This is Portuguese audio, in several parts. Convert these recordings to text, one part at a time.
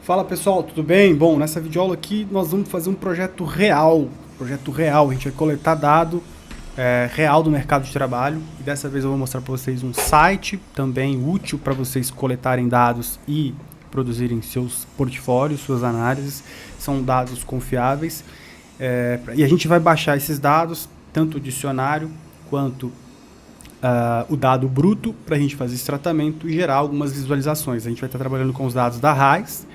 Fala pessoal, tudo bem? Bom, nessa videoaula aqui nós vamos fazer um projeto real. A gente vai coletar dado real do mercado de trabalho e dessa vez eu vou mostrar para vocês um site também útil para vocês coletarem dados e produzirem seus portfólios, suas análises. São dados confiáveis e a gente vai baixar esses dados, tanto o dicionário quanto o dado bruto, para a gente fazer esse tratamento e gerar algumas visualizações. A gente vai estar trabalhando com os dados da RAIS,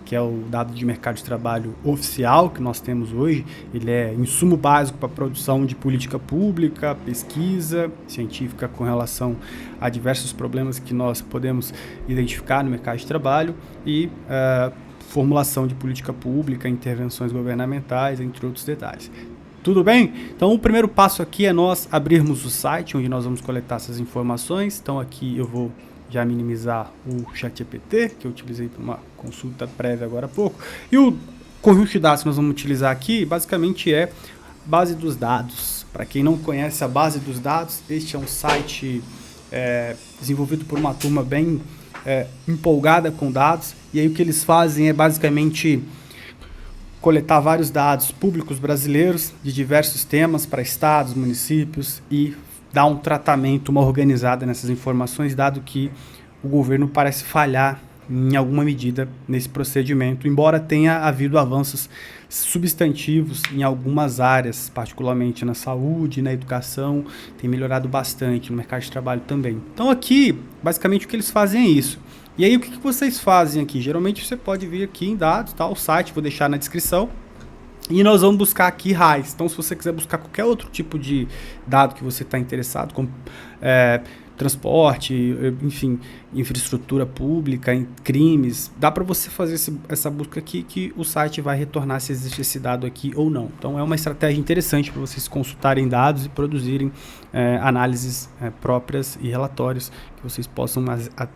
que é o dado de mercado de trabalho oficial que nós temos hoje. Ele é insumo básico para a produção de política pública, pesquisa científica com relação a diversos problemas que nós podemos identificar no mercado de trabalho e formulação de política pública, intervenções governamentais, entre outros detalhes. Tudo bem? Então o primeiro passo aqui é nós abrirmos o site onde nós vamos coletar essas informações. Então aqui eu vou já minimizar o ChatGPT, que eu utilizei para uma consulta prévia agora há pouco. E o conjunto de dados que nós vamos utilizar aqui, basicamente é base dos dados. Para quem não conhece a base dos dados, este é um site desenvolvido por uma turma bem empolgada com dados. E aí o que eles fazem é basicamente coletar vários dados públicos brasileiros de diversos temas para estados, municípios e dar um tratamento, uma organizada nessas informações, dado que o governo parece falhar em alguma medida nesse procedimento, embora tenha havido avanços substantivos em algumas áreas, particularmente na saúde, na educação, tem melhorado bastante, no mercado de trabalho também. Então aqui, basicamente o que eles fazem é isso. E aí o que vocês fazem aqui? Geralmente você pode vir aqui em dados, tá? O site, vou deixar na descrição. E nós vamos buscar aqui RAIS. Então, se você quiser buscar qualquer outro tipo de dado que você está interessado, como transporte, enfim, infraestrutura pública, crimes, dá para você fazer essa busca aqui que o site vai retornar se existe esse dado aqui ou não. Então, é uma estratégia interessante para vocês consultarem dados e produzirem análises próprias e relatórios que vocês possam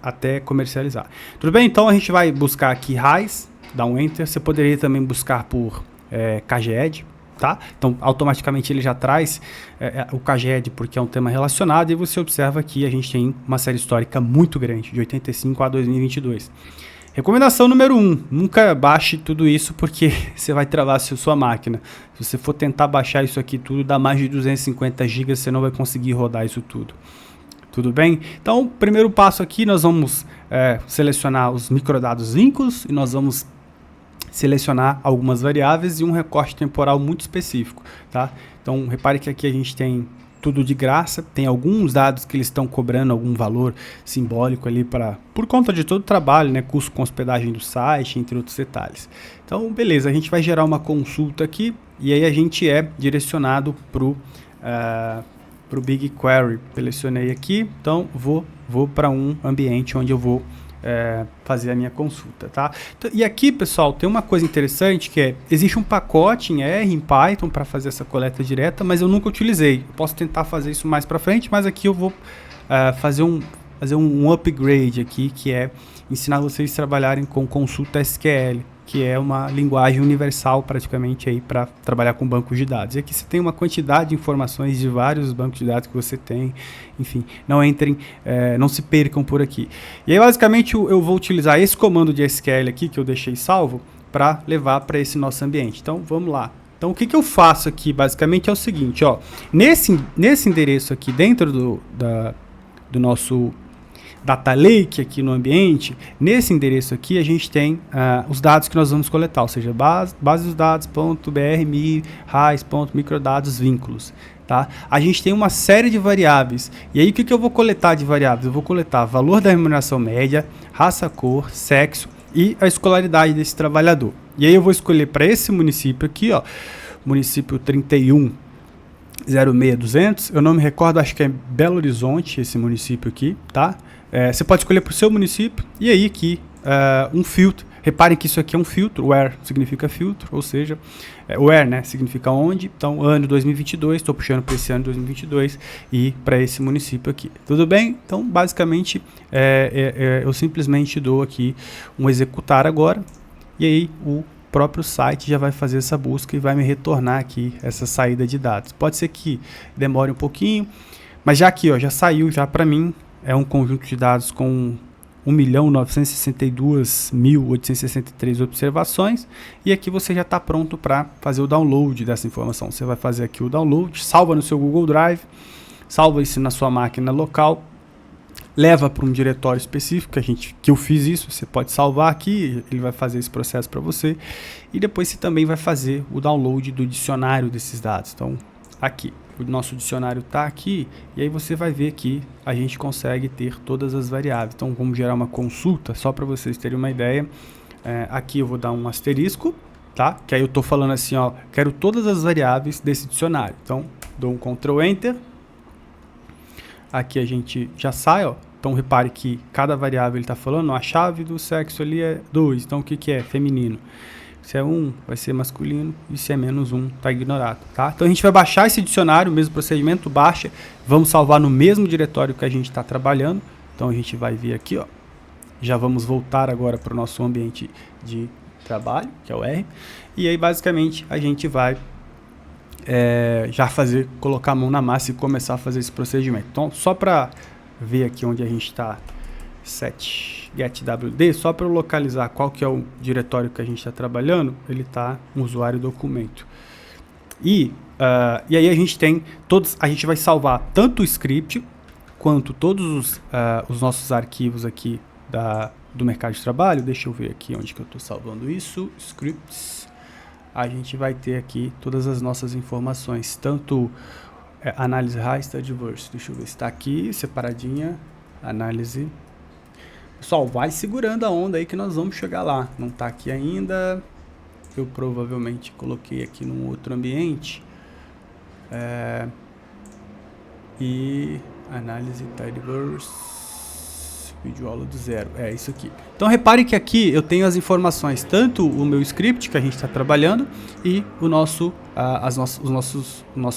até comercializar. Tudo bem? Então, a gente vai buscar aqui RAIS, dá um Enter. Você poderia também buscar por CAGED, tá? Então automaticamente ele já traz o CAGED porque é um tema relacionado e você observa que a gente tem uma série histórica muito grande, de 85 a 2022. Recomendação número 1, nunca baixe tudo isso porque você vai travar a sua máquina. Se você for tentar baixar isso aqui tudo, dá mais de 250 GB, você não vai conseguir rodar isso tudo. Tudo bem? Então, o primeiro passo aqui, nós vamos selecionar os microdados vínculos e nós vamos selecionar algumas variáveis e um recorte temporal muito específico, tá? Então, repare que aqui a gente tem tudo de graça, tem alguns dados que eles estão cobrando algum valor simbólico ali por conta de todo o trabalho, né? Custo com hospedagem do site, entre outros detalhes. Então, beleza, a gente vai gerar uma consulta aqui e aí a gente é direcionado pro BigQuery. Selecionei aqui, então vou para um ambiente onde eu vou fazer a minha consulta, tá? Então, e aqui, pessoal, tem uma coisa interessante que existe um pacote em R, em Python, para fazer essa coleta direta, mas eu nunca utilizei. Eu posso tentar fazer isso mais para frente, mas aqui eu vou fazer um upgrade aqui, que é ensinar vocês a trabalharem com consulta SQL, que é uma linguagem universal praticamente aí para trabalhar com bancos de dados. E aqui você tem uma quantidade de informações de vários bancos de dados que você tem, enfim, não entrem, não se percam por aqui. E aí basicamente eu vou utilizar esse comando de SQL aqui que eu deixei salvo para levar para esse nosso ambiente. Então vamos lá. Então o que eu faço aqui basicamente é o seguinte, ó, nesse endereço aqui dentro do nosso Data Lake aqui no ambiente, nesse endereço aqui a gente tem os dados que nós vamos coletar, ou seja, base dos dados.brmi, RAIS.microdados vínculos. Tá? A gente tem uma série de variáveis, e aí o que eu vou coletar de variáveis? Eu vou coletar valor da remuneração média, raça, cor, sexo e a escolaridade desse trabalhador. E aí eu vou escolher para esse município aqui, ó, município 31.06200, eu não me recordo, acho que é Belo Horizonte esse município aqui, tá? Você pode escolher para o seu município e aí aqui um filtro. Reparem que isso aqui é um filtro, where significa filtro, ou seja, where, né, significa onde. Então, ano 2022, estou puxando para esse ano 2022 e para esse município aqui. Tudo bem? Então, basicamente, eu simplesmente dou aqui um executar agora e aí o próprio site já vai fazer essa busca e vai me retornar aqui essa saída de dados. Pode ser que demore um pouquinho, mas já aqui, ó, já saiu já para mim. É um conjunto de dados com 1.962.863 observações, e aqui você já está pronto para fazer o download dessa informação. Você vai fazer aqui o download, salva no seu Google Drive, salva isso na sua máquina local, leva para um diretório específico, que eu fiz isso, você pode salvar aqui, ele vai fazer esse processo para você, e depois você também vai fazer o download do dicionário desses dados. Então, aqui, o nosso dicionário está aqui, e aí você vai ver que a gente consegue ter todas as variáveis. Então, vamos gerar uma consulta, só para vocês terem uma ideia. Aqui eu vou dar um asterisco, tá? Que aí eu estou falando assim, ó, quero todas as variáveis desse dicionário. Então, dou um Ctrl Enter. Aqui a gente já sai, ó. Então, repare que cada variável ele está falando, a chave do sexo ali é 2. Então, o que é? Feminino. Se é 1, vai ser masculino. E se é -1, está ignorado, tá? Então, a gente vai baixar esse dicionário, o mesmo procedimento, baixa. Vamos salvar no mesmo diretório que a gente está trabalhando. Então, a gente vai vir aqui, ó. Já vamos voltar agora para o nosso ambiente de trabalho, que é o R. E aí, basicamente, a gente vai já colocar a mão na massa e começar a fazer esse procedimento. Então, só para ver aqui onde a gente está, set getWD, só para eu localizar qual que é o diretório que a gente está trabalhando, ele está no usuário documento. E aí a gente tem a gente vai salvar tanto o script quanto todos os nossos arquivos aqui do mercado de trabalho. Deixa eu ver aqui onde que eu estou salvando isso, scripts. A gente vai ter aqui todas as nossas informações, tanto análise raster diverse. Deixa eu ver se está aqui, separadinha, análise. Pessoal, vai segurando a onda aí que nós vamos chegar lá. Não está aqui ainda. Eu provavelmente coloquei aqui num outro ambiente. E análise tidyverse. Vídeo aula do zero, é isso aqui. Então repare que aqui eu tenho as informações, tanto o meu script que a gente está trabalhando e os nossos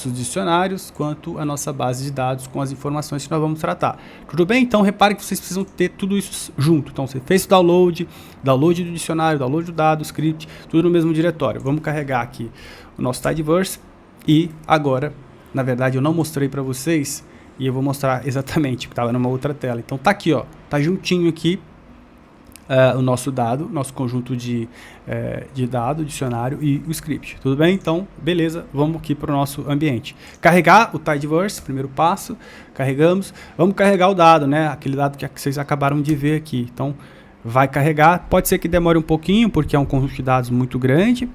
dicionários, quanto a nossa base de dados com as informações que nós vamos tratar. Tudo bem? Então repare que vocês precisam ter tudo isso junto. Então você fez o download do dicionário, download do dado, script, tudo no mesmo diretório. Vamos carregar aqui o nosso tidyverse e agora, na verdade eu não mostrei para vocês, e eu vou mostrar exatamente, porque estava numa outra tela. Então tá aqui, ó, tá juntinho aqui o nosso dado, nosso conjunto de dado, dicionário e o script. Tudo bem? Então, beleza, vamos aqui para o nosso ambiente. Carregar o tidyverse, primeiro passo, carregamos. Vamos carregar o dado, né? Aquele dado que vocês acabaram de ver aqui. Então, vai carregar. Pode ser que demore um pouquinho, porque é um conjunto de dados muito grande.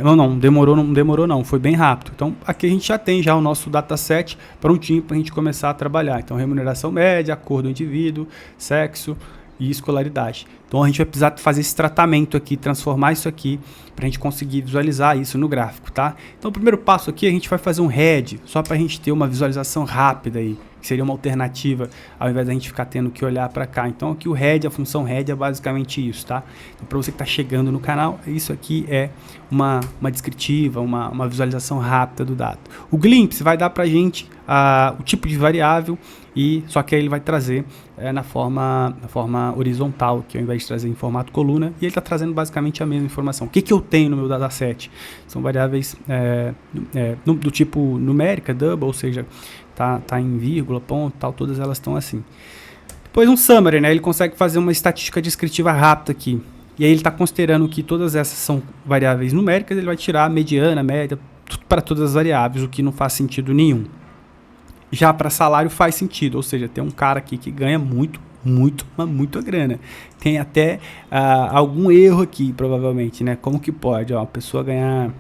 Não demorou não, foi bem rápido. Então aqui a gente já tem o nosso dataset prontinho para a gente começar a trabalhar. Então remuneração média, cor do indivíduo, sexo e escolaridade. Então a gente vai precisar fazer esse tratamento aqui, transformar isso aqui para a gente conseguir visualizar isso no gráfico, tá? Então o primeiro passo aqui a gente vai fazer um head, só para a gente ter uma visualização rápida aí, que seria uma alternativa ao invés da gente ficar tendo que olhar para cá. Então aqui o head, a função head é basicamente isso, tá? Então para você que está chegando no canal, isso aqui é uma descritiva, uma visualização rápida do dado. O glimpse vai dar para a gente o tipo de variável, só que aí ele vai trazer na forma horizontal, que ao invés de trazer em formato coluna, e ele está trazendo basicamente a mesma informação. O que eu tenho no meu dataset? São variáveis do tipo numérica, double, ou seja, tá em vírgula, ponto, tal, todas elas estão assim. Depois um summary, né? Ele consegue fazer uma estatística descritiva rápida aqui. E aí ele está considerando que todas essas são variáveis numéricas, ele vai tirar a mediana, a média, tudo para todas as variáveis, o que não faz sentido nenhum. Já para salário faz sentido, ou seja, tem um cara aqui que ganha muita grana. Tem até algum erro aqui, provavelmente, né? Como que pode uma pessoa ganhar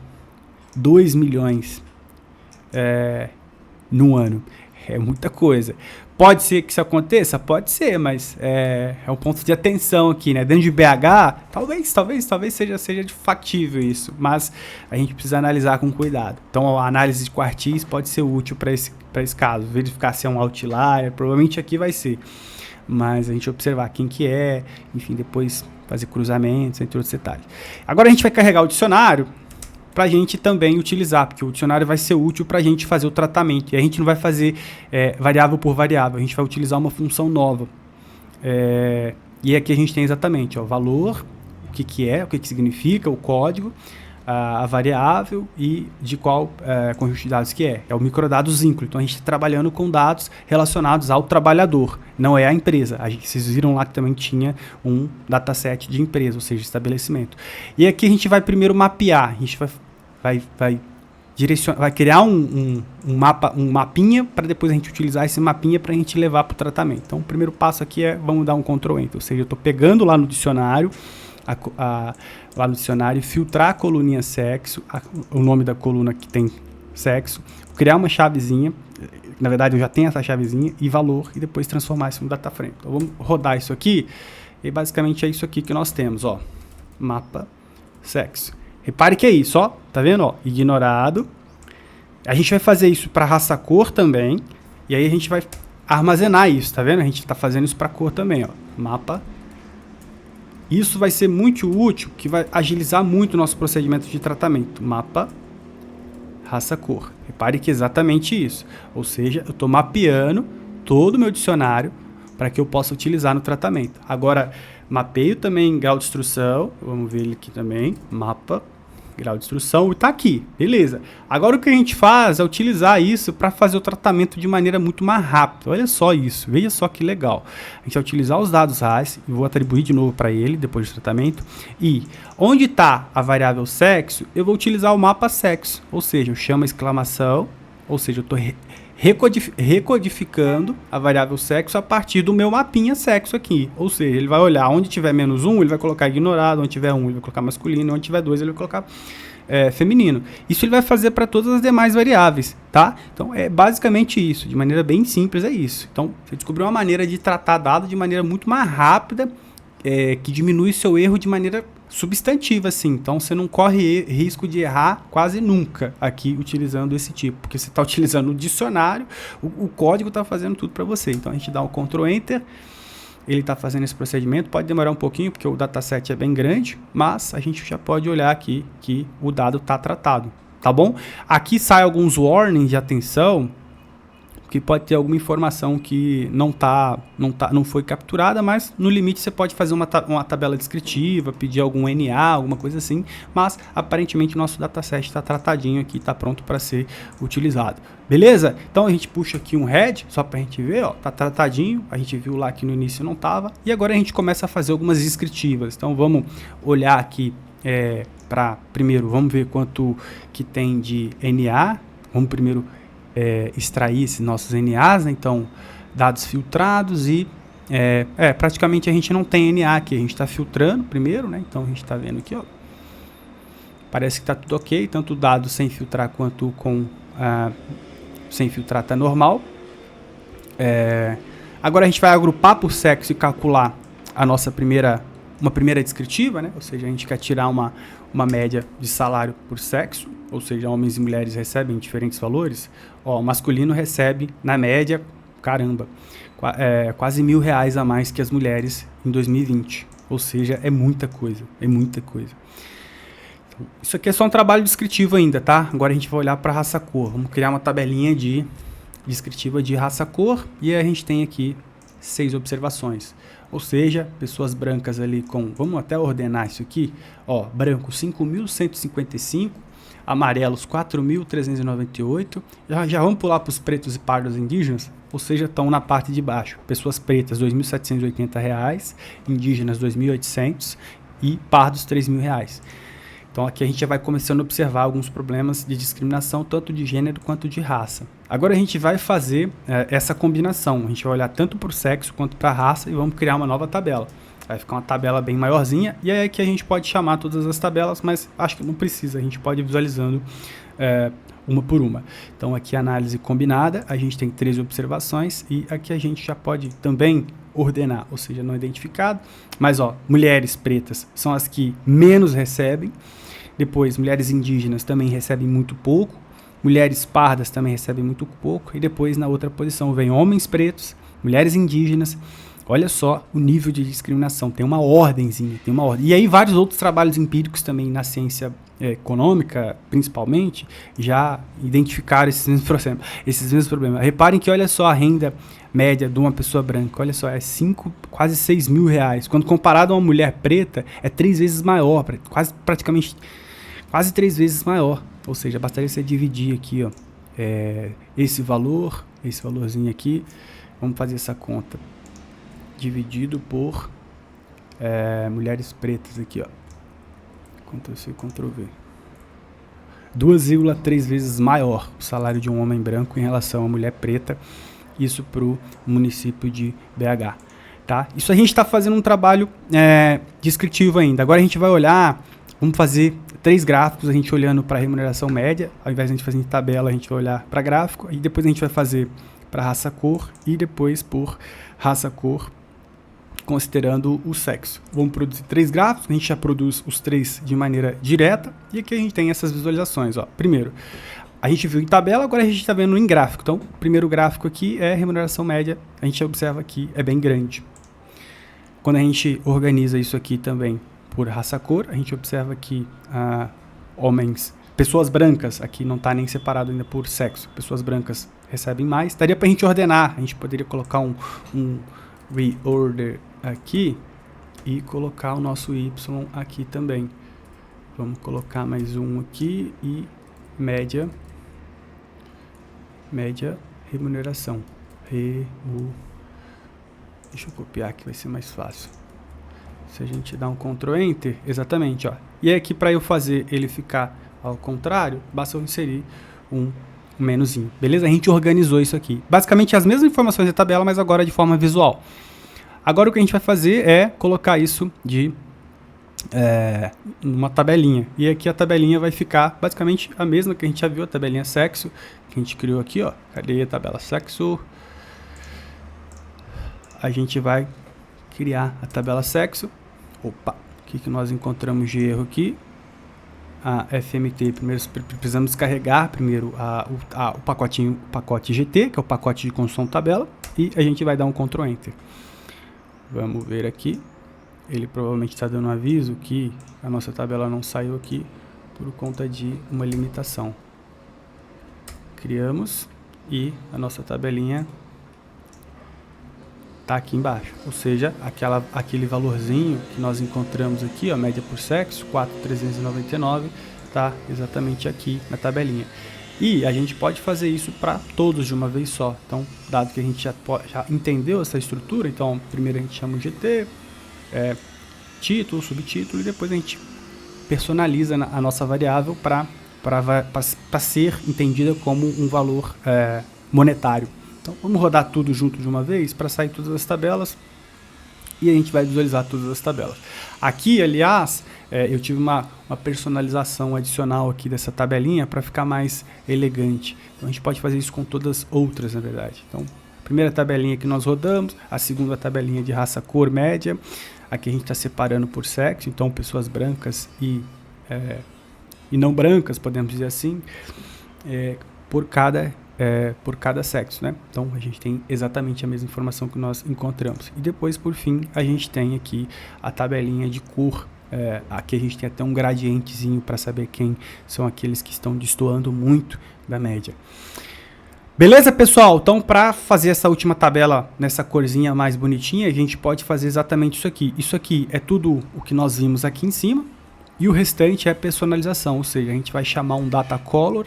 2 milhões no ano? É muita coisa. Pode ser que isso aconteça? Pode ser, mas é um ponto de atenção aqui, né? Dentro de BH, talvez seja factível isso, mas a gente precisa analisar com cuidado. Então, a análise de quartis pode ser útil para esse caso. Verificar se é um outlier, provavelmente aqui vai ser. Mas a gente observar quem que é, enfim, depois fazer cruzamentos, entre outros detalhes. Agora a gente vai carregar o dicionário para a gente também utilizar, porque o dicionário vai ser útil para a gente fazer o tratamento. E a gente não vai fazer variável por variável, a gente vai utilizar uma função nova. E aqui a gente tem exatamente valor, o que significa, o código, a variável e de qual conjunto de dados que é. É o microdados incluo. Então a gente está trabalhando com dados relacionados ao trabalhador, não é a empresa. Vocês viram lá que também tinha um dataset de empresa, ou seja, estabelecimento. E aqui a gente vai primeiro mapear, a gente vai criar um mapinha para depois a gente utilizar esse mapinha para a gente levar para o tratamento. Então o primeiro passo aqui vamos dar um Ctrl Enter, ou seja, eu estou pegando lá no dicionário, lá no dicionário, filtrar a coluninha sexo, o nome da coluna que tem sexo, criar uma chavezinha, na verdade eu já tenho essa chavezinha, e valor, e depois transformar isso no data frame. Então vamos rodar isso aqui, e basicamente é isso aqui que nós temos, ó, mapa sexo. Repare que é isso, ó, tá vendo, ó, ignorado. A gente vai fazer isso para raça cor também, e aí a gente vai armazenar isso, tá vendo? A gente tá fazendo isso para cor também, ó, mapa. Isso vai ser muito útil, que vai agilizar muito o nosso procedimento de tratamento. Mapa, raça, cor. Repare que é exatamente isso. Ou seja, eu estou mapeando todo o meu dicionário para que eu possa utilizar no tratamento. Agora, mapeio também grau de instrução. Vamos ver ele aqui também. Mapa, grau de instrução, e está aqui, beleza. Agora o que a gente faz é utilizar isso para fazer o tratamento de maneira muito mais rápida. Olha só isso, veja só que legal. A gente vai utilizar os dados RAS, e vou atribuir de novo para ele depois do tratamento, e onde está a variável sexo, eu vou utilizar o mapa sexo, ou seja, eu chamo a exclamação, ou seja, eu estou recodificando a variável sexo a partir do meu mapinha sexo aqui. Ou seja, ele vai olhar onde tiver -1, ele vai colocar ignorado, onde tiver 1, ele vai colocar masculino, onde tiver 2, ele vai colocar feminino. Isso ele vai fazer para todas as demais variáveis, tá? Então é basicamente isso, de maneira bem simples é isso. Então você descobriu uma maneira de tratar dado de maneira muito mais rápida, que diminui seu erro de maneira substantiva, assim. Então você não corre risco de errar quase nunca aqui utilizando esse tipo, porque você está utilizando o dicionário, o código está fazendo tudo para você. Então a gente dá um Ctrl Enter, ele está fazendo esse procedimento, pode demorar um pouquinho porque o dataset é bem grande, mas a gente já pode olhar aqui que o dado está tratado, tá bom? Aqui sai alguns warnings de atenção, que pode ter alguma informação que não foi capturada, mas no limite você pode fazer uma tabela descritiva, pedir algum NA, alguma coisa assim, mas aparentemente o nosso dataset está tratadinho aqui, está pronto para ser utilizado. Beleza? Então a gente puxa aqui um head, só para a gente ver, ó, tá tratadinho, a gente viu lá que no início não estava, e agora a gente começa a fazer algumas descritivas. Então vamos olhar aqui primeiro, vamos ver quanto que tem de NA, vamos primeiro extrair esses nossos NAs, né? Então dados filtrados e praticamente a gente não tem NA aqui, a gente está filtrando primeiro, né? Então a gente está vendo aqui, ó, parece que está tudo ok, tanto dado sem filtrar quanto com sem filtrar está normal. Agora a gente vai agrupar por sexo e calcular uma primeira descritiva, né? Ou seja, a gente quer tirar uma média de salário por sexo, ou seja, homens e mulheres recebem diferentes valores. Ó, o masculino recebe, na média, caramba, quase R$1.000 a mais que as mulheres em 2020. Ou seja, é muita coisa, é muita coisa. Então, isso aqui é só um trabalho descritivo ainda, tá? Agora a gente vai olhar para raça cor. Vamos criar uma tabelinha descritiva de raça cor e a gente tem aqui 6 observações. Ou seja, pessoas brancas ali vamos até ordenar isso aqui, ó, branco 5.155, amarelos 4.398, já vamos pular para os pretos e pardos indígenas, ou seja, estão na parte de baixo, pessoas pretas R$2.780, indígenas R$2.800 e pardos R$3.000. Então aqui a gente já vai começando a observar alguns problemas de discriminação, tanto de gênero quanto de raça. Agora a gente vai fazer essa combinação, a gente vai olhar tanto para o sexo quanto para a raça e vamos criar uma nova tabela. Vai ficar uma tabela bem maiorzinha e aí que a gente pode chamar todas as tabelas, mas acho que não precisa, a gente pode ir visualizando uma por uma. Então aqui análise combinada, a gente tem 13 observações e aqui a gente já pode também ordenar, ou seja, não identificado, mas ó, mulheres pretas são as que menos recebem. Depois, mulheres indígenas também recebem muito pouco. Mulheres pardas também recebem muito pouco. E depois, na outra posição, vem homens pretos, mulheres indígenas. Olha só o nível de discriminação. Tem uma ordenzinha, tem uma ordem. E aí, vários outros trabalhos empíricos também na ciência econômica, principalmente, já identificaram esses mesmos problemas. Reparem que, olha só, a renda média de uma pessoa branca, olha só, quase R$6.000. Quando comparado a uma mulher preta, é 3 vezes maior, praticamente quase 3 vezes maior. Ou seja, bastaria você dividir aqui, ó, esse valorzinho aqui. Vamos fazer essa conta. Dividido por mulheres pretas aqui, ó. Ctrl+C, Ctrl+V. 2,3 vezes maior o salário de um homem branco em relação à mulher preta. Isso para o município de BH. Tá? Isso a gente está fazendo um trabalho descritivo ainda. Agora a gente vai olhar, vamos fazer 3 gráficos, a gente olhando para a remuneração média. Ao invés de a gente fazer em tabela, a gente vai olhar para gráfico. E depois a gente vai fazer para raça-cor e depois por raça-cor, considerando o sexo. Vamos produzir 3 gráficos, a gente já produz os 3 de maneira direta, e aqui a gente tem essas visualizações. Ó. Primeiro, a gente viu em tabela, agora a gente está vendo em gráfico. Então, o primeiro gráfico aqui é remuneração média, a gente observa que é bem grande. Quando a gente organiza isso aqui também por raça-cor, a gente observa que pessoas brancas, aqui não está nem separado ainda por sexo, pessoas brancas recebem mais. Daria para a gente ordenar, a gente poderia colocar um reorder aqui e colocar o nosso Y aqui também. Vamos colocar mais um aqui e média remuneração. Deixa eu copiar aqui, vai ser mais fácil. Se a gente dá um Ctrl Enter, exatamente, ó. E aqui para eu fazer ele ficar ao contrário, basta eu inserir um menuzinho. Beleza? A gente organizou isso aqui. Basicamente as mesmas informações da tabela, mas agora de forma visual. Agora o que a gente vai fazer é colocar isso numa tabelinha. E aqui a tabelinha vai ficar basicamente a mesma que a gente já viu, a tabelinha sexo, que a gente criou aqui, ó. Cadê a tabela sexo? A gente vai criar a tabela sexo. Opa, o que nós encontramos de erro aqui? A FMT, primeiro precisamos descarregar primeiro o pacote GT, que é o pacote de construção tabela, e a gente vai dar um Ctrl Enter. Vamos ver aqui. Ele provavelmente está dando um aviso que a nossa tabela não saiu aqui por conta de uma limitação. Criamos e a nossa tabelinha está aqui embaixo. Ou seja, aquele valorzinho que nós encontramos aqui, ó, média por sexo, 4.399, está exatamente aqui na tabelinha. E a gente pode fazer isso para todos de uma vez só. Então, dado que a gente já entendeu essa estrutura, então primeiro a gente chama o GT, título, subtítulo, e depois a gente personaliza a nossa variável para ser entendida como um valor monetário. Então, vamos rodar tudo junto de uma vez para sair todas as tabelas e a gente vai visualizar todas as tabelas. Aqui, aliás, eu tive uma personalização adicional aqui dessa tabelinha para ficar mais elegante. Então, a gente pode fazer isso com todas as outras, na verdade. Então, a primeira tabelinha que nós rodamos, a segunda tabelinha de raça, cor, média. Aqui a gente está separando por sexo, então pessoas brancas e não brancas, podemos dizer assim, por cada sexo, né? Então a gente tem exatamente a mesma informação que nós encontramos. E depois, por fim, a gente tem aqui a tabelinha de cor. Aqui a gente tem até um gradientezinho para saber quem são aqueles que estão destoando muito da média. Beleza, pessoal? Então, para fazer essa última tabela nessa corzinha mais bonitinha, a gente pode fazer exatamente isso aqui. Isso aqui é tudo o que nós vimos aqui em cima. E o restante é personalização, ou seja, a gente vai chamar um data color.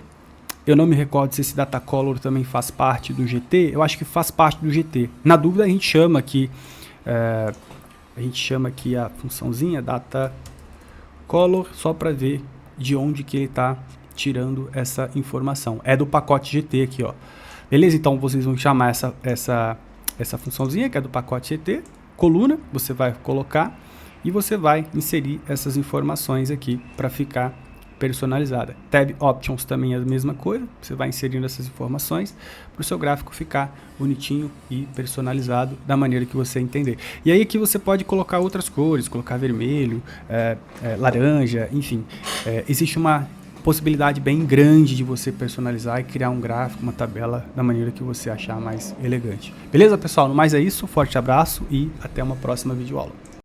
Eu não me recordo se esse data color também faz parte do GT. Eu acho que faz parte do GT. Na dúvida, a gente chama aqui a funçãozinha data color só para ver de onde que ele está tirando essa informação. É do pacote GT aqui, ó. Beleza? Então vocês vão chamar essa funçãozinha que é do pacote GT, coluna, você vai colocar e você vai inserir essas informações aqui para ficar personalizada. Tab Options também é a mesma coisa, você vai inserindo essas informações para o seu gráfico ficar bonitinho e personalizado da maneira que você entender. E aí aqui você pode colocar outras cores, colocar vermelho, laranja, enfim. Existe uma possibilidade bem grande de você personalizar e criar um gráfico, uma tabela da maneira que você achar mais elegante. Beleza, pessoal? No mais é isso, forte abraço e até uma próxima videoaula.